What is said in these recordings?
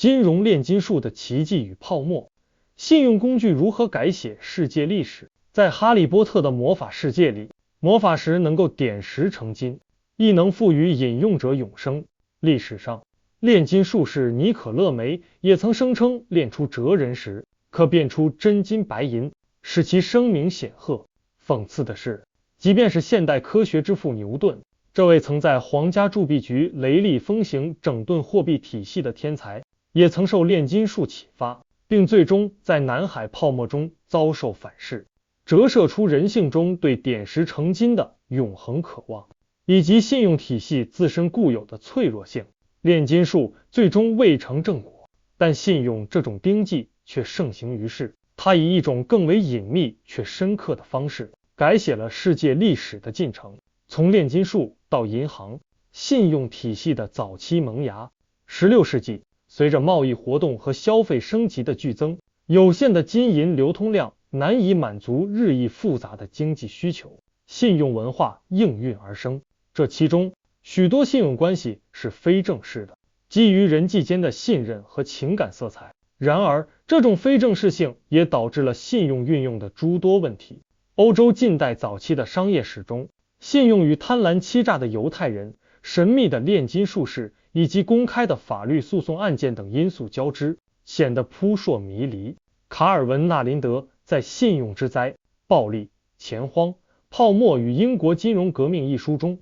金融炼金术的奇迹与泡沫，信用工具如何改写世界历史？在哈利波特的魔法世界里，魔法石能够点石成金，亦能赋予饮用者永生。历史上，炼金术士尼可勒梅也曾声称炼出哲人石可变出真金白银，使其声名显赫。讽刺的是，即便是现代科学之父牛顿，这位曾在皇家铸币局雷厉风行整顿货币体系的天才，也曾受炼金术启发，并最终在南海泡沫中遭受反噬，折射出人性中对点石成金的永恒渴望，以及信用体系自身固有的脆弱性。炼金术最终未成正果，但信用这种兵器却盛行于世。它以一种更为隐秘却深刻的方式，改写了世界历史的进程。从炼金术到银行，信用体系的早期萌芽。16世纪，随着贸易活动和消费升级的剧增，有限的金银流通量难以满足日益复杂的经济需求，信用文化应运而生。这其中，许多信用关系是非正式的，基于人际间的信任和情感色彩。然而，这种非正式性也导致了信用运用的诸多问题。欧洲近代早期的商业史中，信用与贪婪欺诈的犹太人、神秘的炼金术士以及公开的法律诉讼案件等因素交织，显得扑朔迷离。卡尔文·纳林德在《信用之灾、暴力、钱荒、泡沫与英国金融革命》一书中，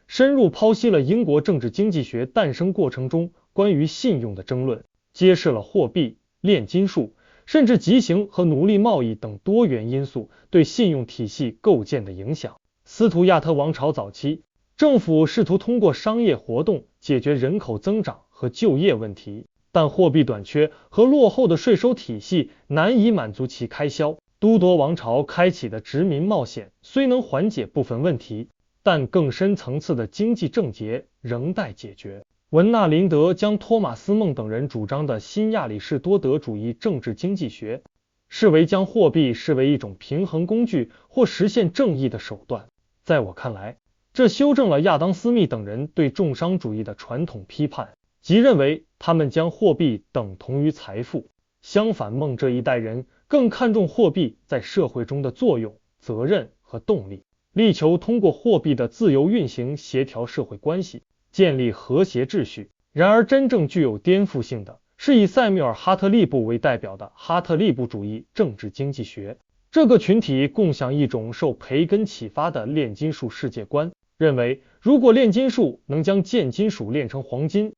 深入剖析了英国政治经济学诞生过程中关于信用的争论，揭示了货币、炼金术，甚至极刑和奴隶贸易等多元因素对信用体系构建的影响。斯图亚特王朝早期，政府试图通过商业活动解决人口增长和就业问题，但货币短缺和落后的税收体系难以满足其开销。都铎王朝开启的殖民冒险虽能缓解部分问题，但更深层次的经济症结仍待解决。文纳林德将托马斯·孟等人主张的新亚里士多德主义政治经济学视为将货币视为一种平衡工具或实现正义的手段。在我看来，这修正了亚当·斯密等人对重商主义的传统批判，即认为他们将货币等同于财富。相反，孟这一代人更看重货币在社会中的作用、责任和动力，力求通过货币的自由运行协调社会关系，建立和谐秩序。然而，真正具有颠覆性的是以塞缪尔·哈特利布为代表的哈特利布主义政治经济学。这个群体共享一种受培根启发的炼金术世界观，认为如果炼金术能将贱金属炼成黄金，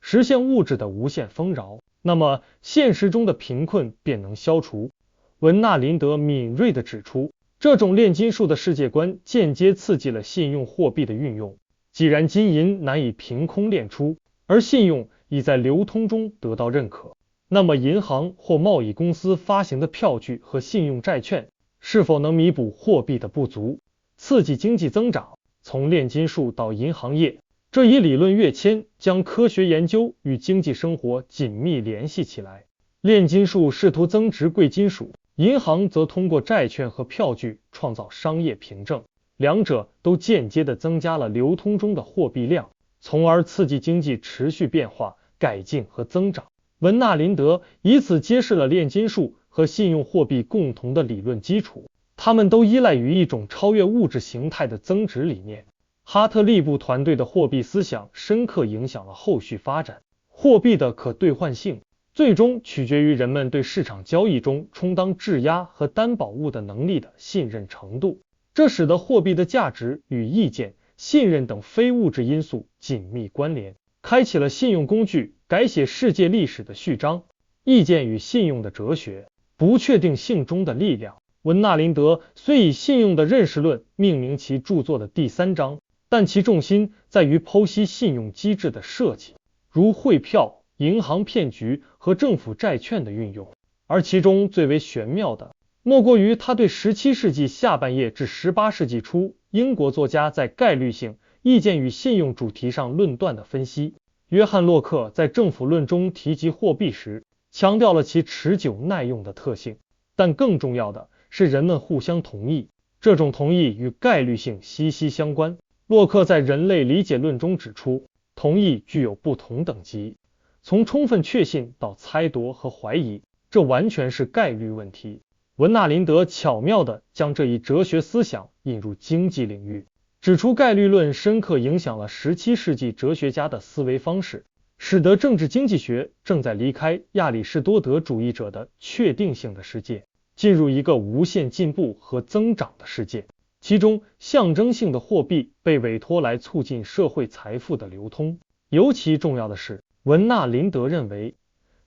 实现物质的无限丰饶，那么现实中的贫困便能消除。文纳林德敏锐地指出，这种炼金术的世界观间接刺激了信用货币的运用。既然金银难以凭空炼出，而信用已在流通中得到认可，那么银行或贸易公司发行的票据和信用债券是否能弥补货币的不足，刺激经济增长？从炼金术到银行业，这一理论跃迁将科学研究与经济生活紧密联系起来。炼金术试图增值贵金属，银行则通过债券和票据创造商业凭证，两者都间接地增加了流通中的货币量，从而刺激经济持续变化、改进和增长。文纳林德以此揭示了炼金术和信用货币共同的理论基础，它们都依赖于一种超越物质形态的增值理念。哈特利布团队的货币思想深刻影响了后续发展。货币的可兑换性最终取决于人们对市场交易中充当质押和担保物的能力的信任程度，这使得货币的价值与意见、信任等非物质因素紧密关联，开启了信用工具改写世界历史的序章。意见与信用的哲学，不确定性中的力量。文纳林德虽以信用的认识论命名其著作的第3章，但其重心在于剖析信用机制的设计，如汇票、银行骗局和政府债券的运用。而其中最为玄妙的，莫过于他对17世纪下半叶至18世纪初英国作家在概率性、意见与信用主题上论断的分析。约翰·洛克在《政府论》中提及货币时，强调了其持久耐用的特性，但更重要的是人们互相同意，这种同意与概率性息息相关。洛克在《人类理解论》中指出，同意具有不同等级，从充分确信到猜度和怀疑，这完全是概率问题。文纳林德巧妙地将这一哲学思想引入经济领域，指出概率论深刻影响了17世纪哲学家的思维方式，使得政治经济学正在离开亚里士多德主义者的确定性的世界，进入一个无限进步和增长的世界。其中，象征性的货币被委托来促进社会财富的流通。尤其重要的是，文纳林德认为，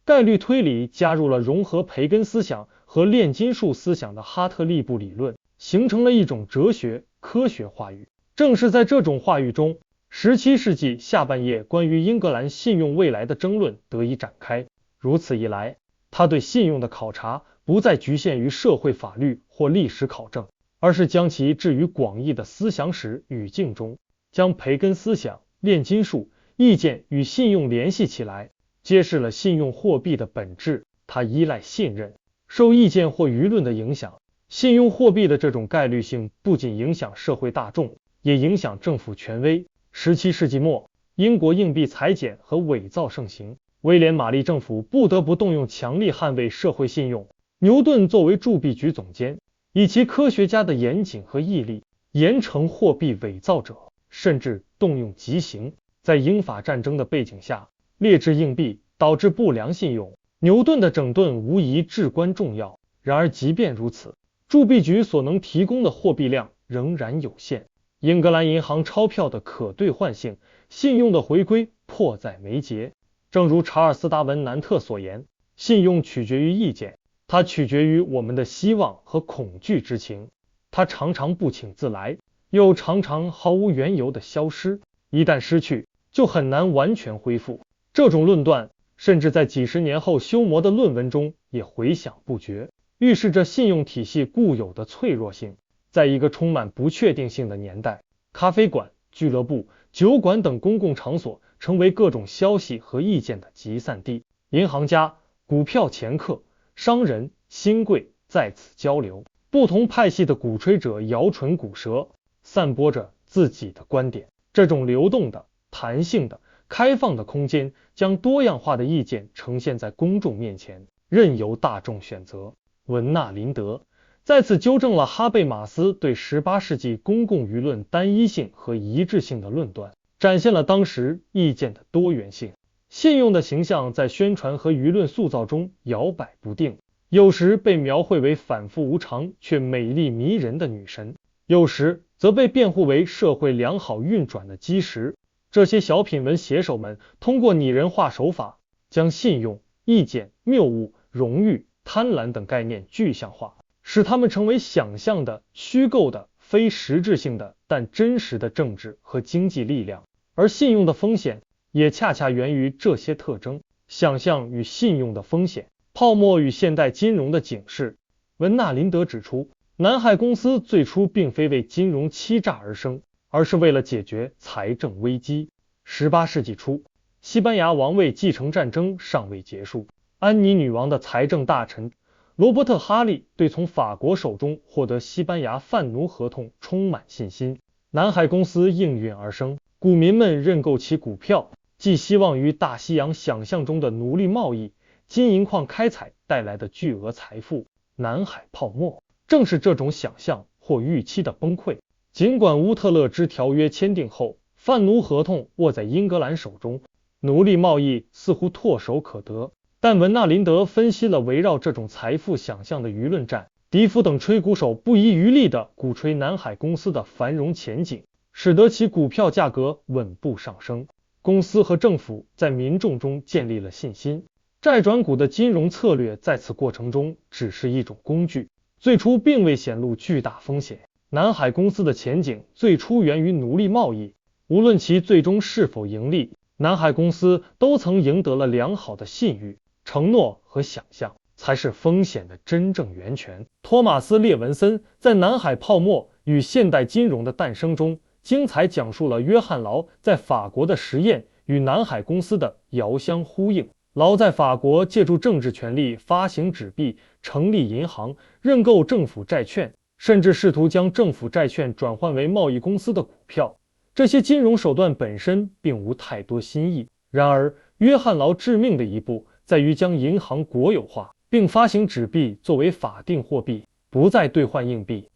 概率推理加入了融合培根思想和炼金术思想的哈特利布理论，形成了一种哲学科学话语。正是在这种话语中，17世纪下半叶关于英格兰信用未来的争论得以展开。如此一来，他对信用的考察不再局限于社会法律或历史考证，而是将其置于广义的思想史语境中，将培根思想、炼金术、意见与信用联系起来，揭示了信用货币的本质。它依赖信任，受意见或舆论的影响。信用货币的这种概率性不仅影响社会大众，也影响政府权威。17世纪末，英国硬币裁剪和伪造盛行，威廉玛丽政府不得不动用强力捍卫社会信用。牛顿作为铸币局总监，以其科学家的严谨和毅力，严惩货币伪造者，甚至动用极刑。在英法战争的背景下，劣质硬币导致不良信用，牛顿的整顿无疑至关重要。然而即便如此，铸币局所能提供的货币量仍然有限，英格兰银行钞票的可兑换性、信用的回归迫在眉睫。正如查尔斯·达文南特所言，信用取决于意见，它取决于我们的希望和恐惧之情，它常常不请自来，又常常毫无缘由的消失，一旦失去，就很难完全恢复。这种论断甚至在几十年后修谟的论文中也回响不绝，预示着信用体系固有的脆弱性。在一个充满不确定性的年代，咖啡馆、俱乐部、酒馆等公共场所成为各种消息和意见的集散地。银行家、股票掮客、商人、新贵在此交流，不同派系的鼓吹者摇唇鼓舌，散播着自己的观点。这种流动的、弹性的、开放的空间将多样化的意见呈现在公众面前，任由大众选择。文纳林德再次纠正了哈贝马斯对18世纪公共舆论单一性和一致性的论断，展现了当时意见的多元性。信用的形象在宣传和舆论塑造中摇摆不定，有时被描绘为反复无常却美丽迷人的女神，有时则被辩护为社会良好运转的基石。这些小品文写手们通过拟人化手法，将信用、意见、谬误、荣誉、贪婪等概念具象化，使它们成为想象的、虚构的、非实质性的但真实的政治和经济力量。而信用的风险也恰恰源于这些特征。想象与信用的风险，泡沫与现代金融的警示。文纳林德指出，南海公司最初并非为金融欺诈而生，而是为了解决财政危机。18世纪初，西班牙王位继承战争尚未结束，安妮女王的财政大臣罗伯特·哈利对从法国手中获得西班牙贩奴合同充满信心。南海公司应运而生，股民们认购其股票，寄希望于大西洋想象中的奴隶贸易、金银矿开采带来的巨额财富。南海泡沫正是这种想象或预期的崩溃。尽管乌特勒支条约签订后，贩奴合同握在英格兰手中，奴隶贸易似乎唾手可得，但文纳林德分析了围绕这种财富想象的舆论战。迪福等吹鼓手不遗余力地鼓吹南海公司的繁荣前景，使得其股票价格稳步上升。公司和政府在民众中建立了信心。债转股的金融策略在此过程中只是一种工具，最初并未显露巨大风险。南海公司的前景最初源于奴隶贸易，无论其最终是否盈利，南海公司都曾赢得了良好的信誉。承诺和想象才是风险的真正源泉。托马斯·列文森在《南海泡沫与现代金融的诞生》中，精彩讲述了约翰·劳在法国的实验与南海公司的遥相呼应。劳在法国借助政治权力发行纸币、成立银行、认购政府债券，甚至试图将政府债券转换为贸易公司的股票。这些金融手段本身并无太多新意，然而约翰劳致命的一步在于将银行国有化，并发行纸币作为法定货币，不再兑换硬币。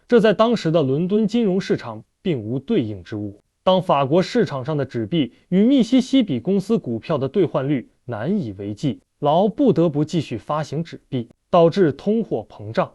这在当时的伦敦金融市场并无对应之物。当法国市场上的纸币与密西西比公司股票的兑换率难以为继，劳不得不继续发行纸币，导致通货膨胀，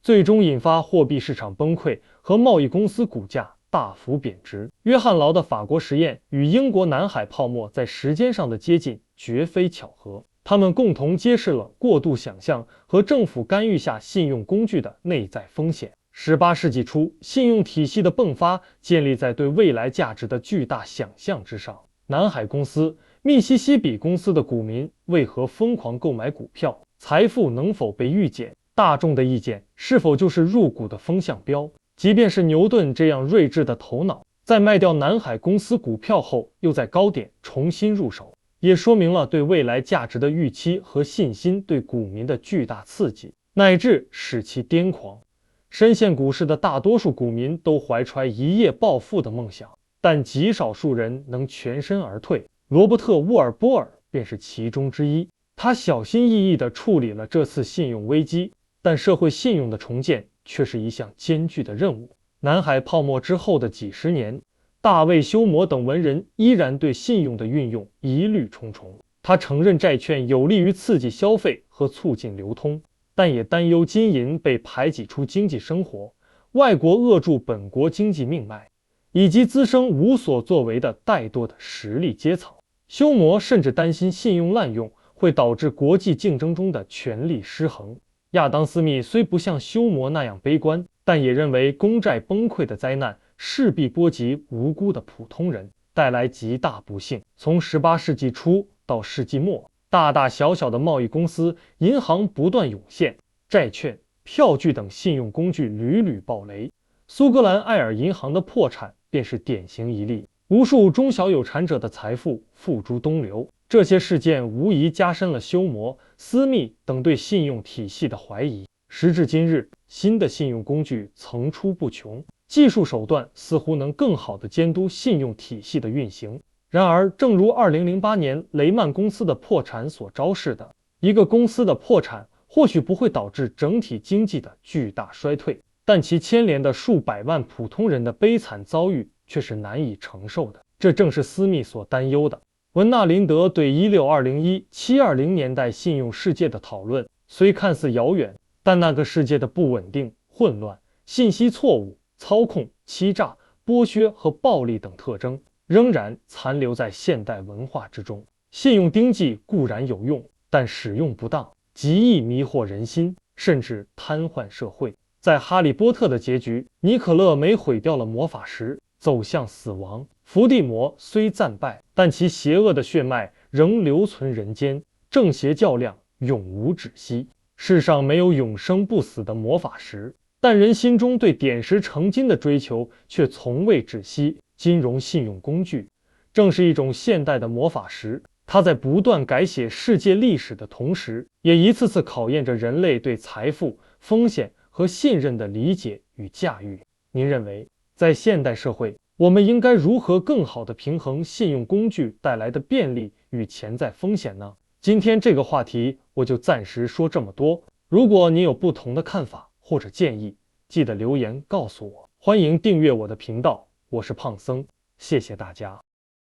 最终引发货币市场崩溃和贸易公司股价大幅贬值。约翰劳的法国实验与英国南海泡沫在时间上的接近绝非巧合，他们共同揭示了过度想象和政府干预下信用工具的内在风险。18世纪初，信用体系的迸发建立在对未来价值的巨大想象之上。南海公司、密西西比公司的股民为何疯狂购买股票？财富能否被预见？大众的意见是否就是入股的风向标？即便是牛顿这样睿智的头脑，在卖掉南海公司股票后，又在高点重新入手，也说明了对未来价值的预期和信心对股民的巨大刺激，乃至使其癫狂。深陷股市的大多数股民都怀揣一夜暴富的梦想，但极少数人能全身而退。罗伯特·沃尔波尔便是其中之一。他小心翼翼地处理了这次信用危机，但社会信用的重建却是一项艰巨的任务。南海泡沫之后的几十年，大卫·休谟等文人依然对信用的运用疑虑重重。他承认债券有利于刺激消费和促进流通，但也担忧金银被排挤出经济生活，外国扼住本国经济命脉，以及滋生无所作为的怠惰的实力阶层。休谟甚至担心信用滥用会导致国际竞争中的权力失衡。亚当·斯密虽不像休谟那样悲观，但也认为公债崩溃的灾难势必波及无辜的普通人，带来极大不幸。从18世纪初到世纪末，大大小小的贸易公司、银行不断涌现，债券、票据等信用工具屡屡爆雷。苏格兰爱尔银行的破产便是典型一例，无数中小有产者的财富付诸东流。这些事件无疑加深了休谟、斯密等对信用体系的怀疑。时至今日，新的信用工具层出不穷，技术手段似乎能更好地监督信用体系的运行。然而，正如2008年雷曼公司的破产所昭示的，一个公司的破产或许不会导致整体经济的巨大衰退，但其牵连的数百万普通人的悲惨遭遇却是难以承受的。这正是斯密所担忧的。文纳林德对1620-1720年代信用世界的讨论虽看似遥远，但那个世界的不稳定、混乱、信息错误、操控、欺诈、剥削和暴力等特征仍然残留在现代文化之中。信用钉记固然有用，但使用不当，极易迷惑人心，甚至瘫痪社会。在《哈利波特》的结局，尼可勒梅毁掉了魔法石，走向死亡。伏地魔虽战败，但其邪恶的血脉仍留存人间，正邪较量永无止息。世上没有永生不死的魔法石，但人心中对点石成金的追求却从未止息。金融信用工具正是一种现代的魔法石，它在不断改写世界历史的同时，也一次次考验着人类对财富、风险和信任的理解与驾驭。您认为，在现代社会，我们应该如何更好地平衡信用工具带来的便利与潜在风险呢？今天这个话题我就暂时说这么多。如果你有不同的看法或者建议，记得留言告诉我。欢迎订阅我的频道，我是胖僧，谢谢大家。